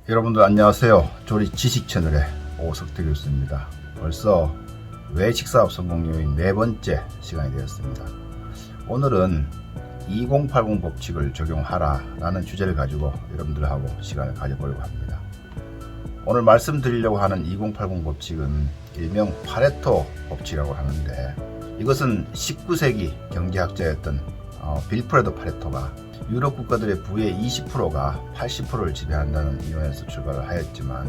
여러분들 안녕하세요. 조리 지식 채널의 오석태 교수입니다. 벌써 외식사업 성공 요인 4번째 시간이 되었습니다. 오늘은 2080 법칙을 적용하라 라는 주제를 가지고 여러분들하고 시간을 가져보려고 합니다. 오늘 말씀드리려고 하는 2080 법칙은 일명 파레토 법칙이라고 하는데, 이것은 19세기 경제학자였던 빌프레도 파레토가 유럽 국가들의 부의 20%가 80%를 지배한다는 이론에서 출발을 하였지만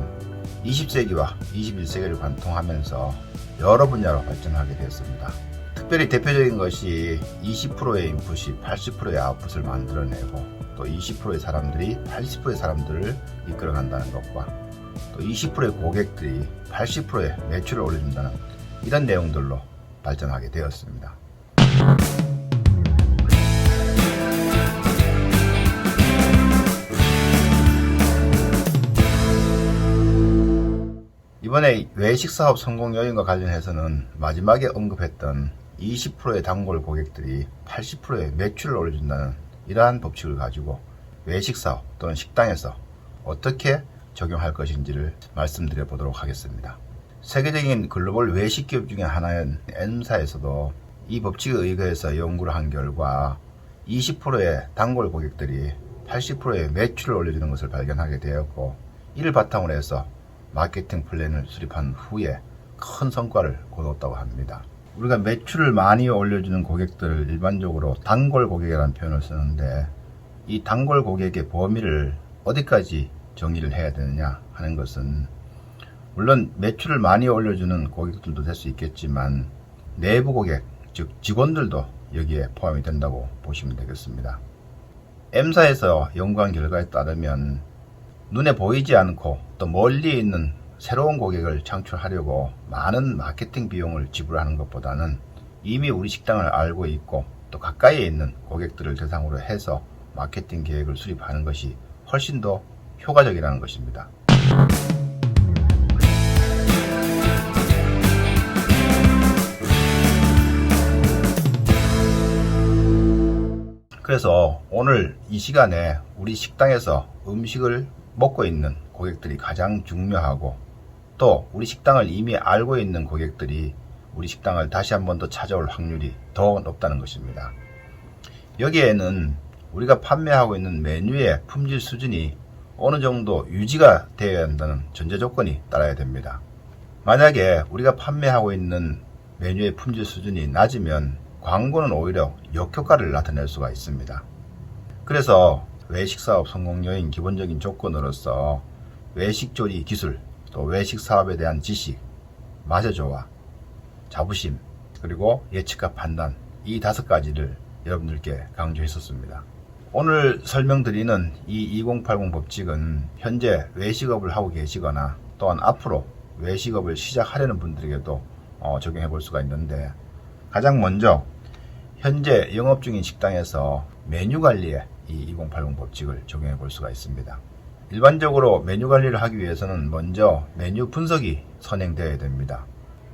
20세기와 21세기를 관통하면서 여러 분야로 발전하게 되었습니다. 특별히 대표적인 것이 20%의 인풋이 80%의 아웃풋을 만들어내고, 또 20%의 사람들이 80%의 사람들을 이끌어간다는 것과, 또 20%의 고객들이 80%의 매출을 올려준다는 이런 내용들로 발전하게 되었습니다. 이번에 외식사업 성공 요인과 관련해서는 마지막에 언급했던 20%의 단골 고객들이 80%의 매출을 올려준다는 이러한 법칙을 가지고 외식사업 또는 식당에서 어떻게 적용할 것인지를 말씀드려 보도록 하겠습니다. 세계적인 글로벌 외식기업 중에 하나인 M사에서도 이 법칙에 의거해서 연구를 한 결과 20%의 단골 고객들이 80%의 매출을 올려주는 것을 발견하게 되었고, 이를 바탕으로 해서 마케팅 플랜을 수립한 후에 큰 성과를 거뒀다고 합니다. 우리가 매출을 많이 올려주는 고객들을 일반적으로 단골 고객이라는 표현을 쓰는데, 이 단골 고객의 범위를 어디까지 정의를 해야 되느냐 하는 것은, 물론 매출을 많이 올려주는 고객들도 될 수 있겠지만 내부 고객, 즉 직원들도 여기에 포함이 된다고 보시면 되겠습니다. M사에서 연구한 결과에 따르면 눈에 보이지 않고 또 멀리 있는 새로운 고객을 창출하려고 많은 마케팅 비용을 지불하는 것보다는 이미 우리 식당을 알고 있고 또 가까이에 있는 고객들을 대상으로 해서 마케팅 계획을 수립하는 것이 훨씬 더 효과적이라는 것입니다. 그래서 오늘 이 시간에 우리 식당에서 음식을 먹고 있는 고객들이 가장 중요하고, 또 우리 식당을 이미 알고 있는 고객들이 우리 식당을 다시 한 번 더 찾아올 확률이 더 높다는 것입니다. 여기에는 우리가 판매하고 있는 메뉴의 품질 수준이 어느 정도 유지가 되어야 한다는 전제 조건이 따라야 됩니다. 만약에 우리가 판매하고 있는 메뉴의 품질 수준이 낮으면 광고는 오히려 역효과를 나타낼 수가 있습니다. 그래서 외식사업 성공 요인 기본적인 조건으로서 외식조리 기술, 또 외식사업에 대한 지식, 맛의 조화, 자부심, 그리고 예측과 판단, 이 5가지를 여러분들께 강조했었습니다. 오늘 설명드리는 이 2080 법칙은 현재 외식업을 하고 계시거나 또한 앞으로 외식업을 시작하려는 분들에게도 적용해 볼 수가 있는데, 가장 먼저 현재 영업 중인 식당에서 메뉴 관리에 이 2080 법칙을 적용해 볼 수가 있습니다. 일반적으로 메뉴 관리를 하기 위해서는 먼저 메뉴 분석이 선행되어야 됩니다.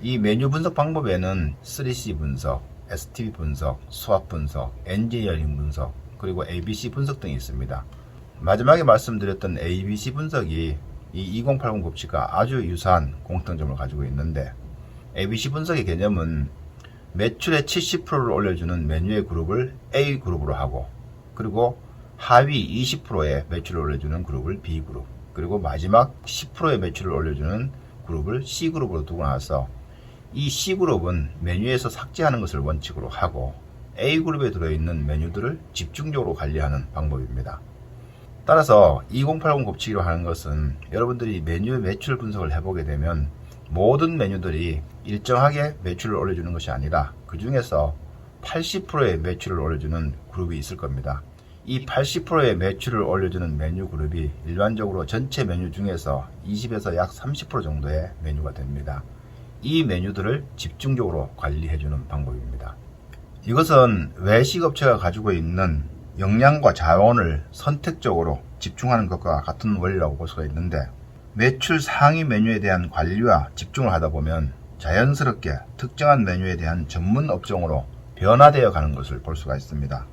이 메뉴 분석 방법에는 3C 분석, STB 분석, 수압 분석, 엔지니어링 분석, 그리고 ABC 분석 등이 있습니다. 마지막에 말씀드렸던 ABC 분석이 이 2080 법칙과 아주 유사한 공통점을 가지고 있는데, ABC 분석의 개념은 매출의 70%를 올려주는 메뉴의 그룹을 A 그룹으로 하고, 그리고 하위 20%의 매출을 올려주는 그룹을 B 그룹, 그리고 마지막 10%의 매출을 올려주는 그룹을 C 그룹으로 두고 나서 이 C 그룹은 메뉴에서 삭제하는 것을 원칙으로 하고 A 그룹에 들어있는 메뉴들을 집중적으로 관리하는 방법입니다. 따라서 2080 법칙으로 하는 것은, 여러분들이 메뉴의 매출 분석을 해보게 되면 모든 메뉴들이 일정하게 매출을 올려주는 것이 아니라 그 중에서 80%의 매출을 올려주는 그룹이 있을 겁니다. 이 80%의 매출을 올려주는 메뉴 그룹이 일반적으로 전체 메뉴 중에서 20에서 약 30% 정도의 메뉴가 됩니다. 이 메뉴들을 집중적으로 관리해주는 방법입니다. 이것은 외식업체가 가지고 있는 역량과 자원을 선택적으로 집중하는 것과 같은 원리라고 볼 수가 있는데, 매출 상위 메뉴에 대한 관리와 집중을 하다 보면 자연스럽게 특정한 메뉴에 대한 전문 업종으로 변화되어 가는 것을 볼 수가 있습니다.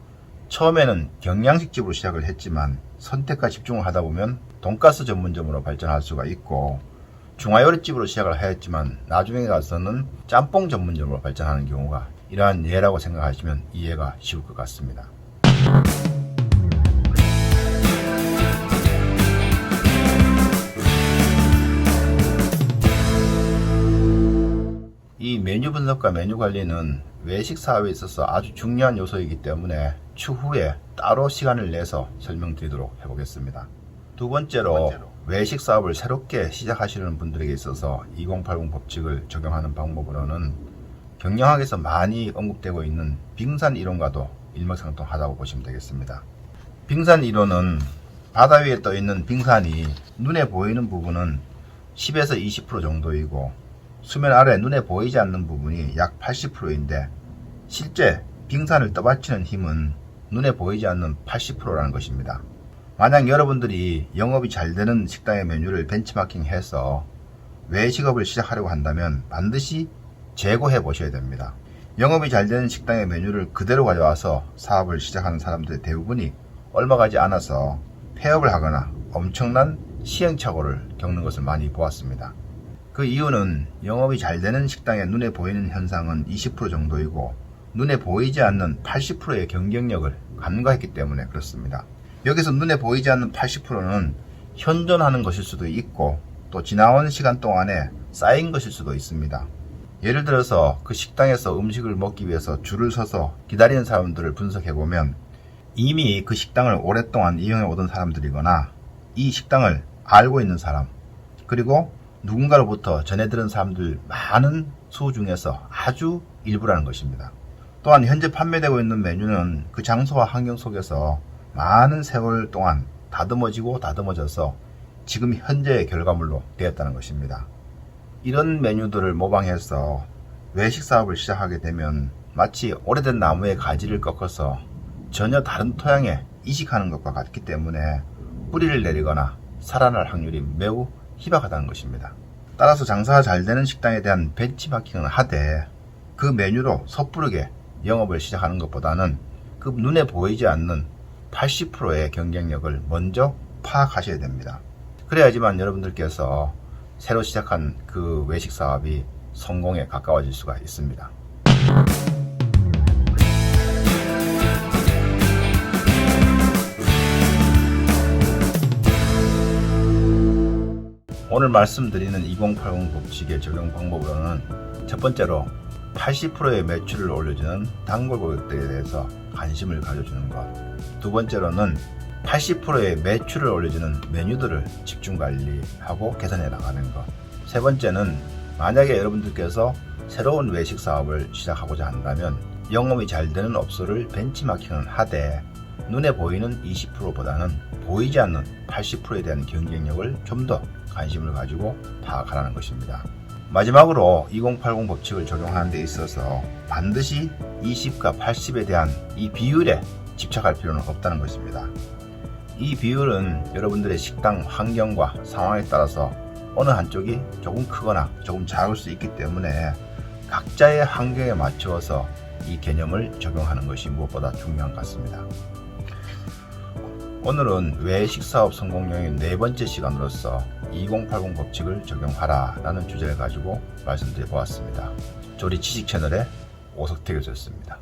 처음에는 경양식집으로 시작을 했지만 선택과 집중을 하다 보면 돈가스 전문점으로 발전할 수가 있고, 중화요리집으로 시작을 하였지만 나중에 가서는 짬뽕 전문점으로 발전하는 경우가 이러한 예라고 생각하시면 이해가 쉬울 것 같습니다. 이 메뉴 분석과 메뉴 관리는 외식 사업에 있어서 아주 중요한 요소이기 때문에 추후에 따로 시간을 내서 설명드리도록 해보겠습니다. 두 번째로 외식 사업을 새롭게 시작하시는 분들에게 있어서 2080 법칙을 적용하는 방법으로는 경영학에서 많이 언급되고 있는 빙산 이론과도 일맥상통하다고 보시면 되겠습니다. 빙산 이론은 바다 위에 떠 있는 빙산이 눈에 보이는 부분은 10에서 20% 정도이고, 수면 아래 눈에 보이지 않는 부분이 약 80%인데 실제 빙산을 떠받치는 힘은 눈에 보이지 않는 80%라는 것입니다. 만약 여러분들이 영업이 잘 되는 식당의 메뉴를 벤치마킹해서 외식업을 시작하려고 한다면 반드시 재고해 보셔야 됩니다. 영업이 잘 되는 식당의 메뉴를 그대로 가져와서 사업을 시작하는 사람들의 대부분이 얼마 가지 않아서 폐업을 하거나 엄청난 시행착오를 겪는 것을 많이 보았습니다. 그 이유는 영업이 잘 되는 식당의 눈에 보이는 현상은 20% 정도이고 눈에 보이지 않는 80%의 경쟁력을 간과했기 때문에 그렇습니다. 여기서 눈에 보이지 않는 80%는 현존하는 것일 수도 있고 또 지나온 시간 동안에 쌓인 것일 수도 있습니다. 예를 들어서 그 식당에서 음식을 먹기 위해서 줄을 서서 기다리는 사람들을 분석해보면 이미 그 식당을 오랫동안 이용해 오던 사람들이거나 이 식당을 알고 있는 사람, 그리고 누군가로부터 전해 들은 사람들 많은 수 중에서 아주 일부라는 것입니다. 또한 현재 판매되고 있는 메뉴는 그 장소와 환경 속에서 많은 세월 동안 다듬어지고 다듬어져서 지금 현재의 결과물로 되었다는 것입니다. 이런 메뉴들을 모방해서 외식 사업을 시작하게 되면 마치 오래된 나무의 가지를 꺾어서 전혀 다른 토양에 이식하는 것과 같기 때문에 뿌리를 내리거나 살아날 확률이 매우 희박하다는 것입니다. 따라서 장사가 잘 되는 식당에 대한 벤치마킹은 하되 그 메뉴로 섣부르게 영업을 시작하는 것보다는 그 눈에 보이지 않는 80%의 경쟁력을 먼저 파악하셔야 됩니다. 그래야지만 여러분들께서 새로 시작한 그 외식 사업이 성공에 가까워질 수가 있습니다. 오늘 말씀드리는 2080 법칙의 적용 방법으로는 첫 번째로 80%의 매출을 올려주는 단골 고객들에 대해서 관심을 가져주는 것, 두 번째로는 80%의 매출을 올려주는 메뉴들을 집중 관리하고 개선해 나가는 것, 세 번째는 만약에 여러분들께서 새로운 외식 사업을 시작하고자 한다면 영업이 잘 되는 업소를 벤치마킹은 하되 눈에 보이는 20%보다는 보이지 않는 80%에 대한 경쟁력을 좀 더 관심을 가지고 파악하라는 것입니다. 마지막으로 2080 법칙을 적용하는 데 있어서 반드시 20과 80에 대한 이 비율에 집착할 필요는 없다는 것입니다. 이 비율은 여러분들의 식당 환경과 상황에 따라서 어느 한쪽이 조금 크거나 조금 작을 수 있기 때문에 각자의 환경에 맞추어서 이 개념을 적용하는 것이 무엇보다 중요한 것 같습니다. 오늘은 외식 사업 성공령의 네 번째 시간으로서 2080 법칙을 적용하라 라는 주제를 가지고 말씀드려 보았습니다. 조리 지식 채널의 오석태 교수였습니다.